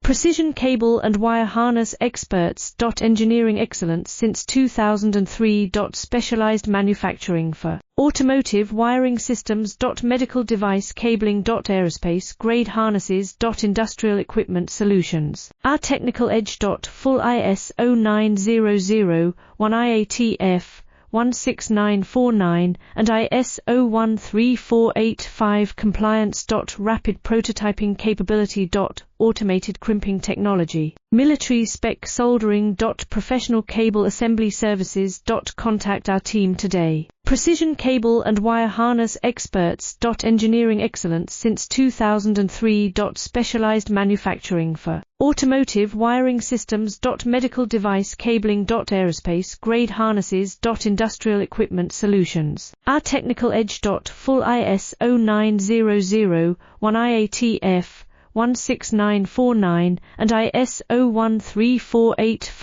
Precision cable and wire harness experts. Engineering excellence since 2003. Specialized manufacturing for automotive wiring systems. Medical device cabling. Aerospace grade harnesses. Industrial equipment solutions. Our technical edge. Full ISO 9001 IATF 16949 and ISO 13485 compliance. Rapid prototyping capability. Automated crimping technology. Military spec soldering. Professional cable assembly services. Contact our team today. Precision cable and wire harness experts. Engineering excellence since 2003. Specialized manufacturing for automotive wiring systems. Medical device cabling. Aerospace grade harnesses. Industrial equipment solutions. Our technical edge. Full ISO 9001 IATF 16949 and ISO 13485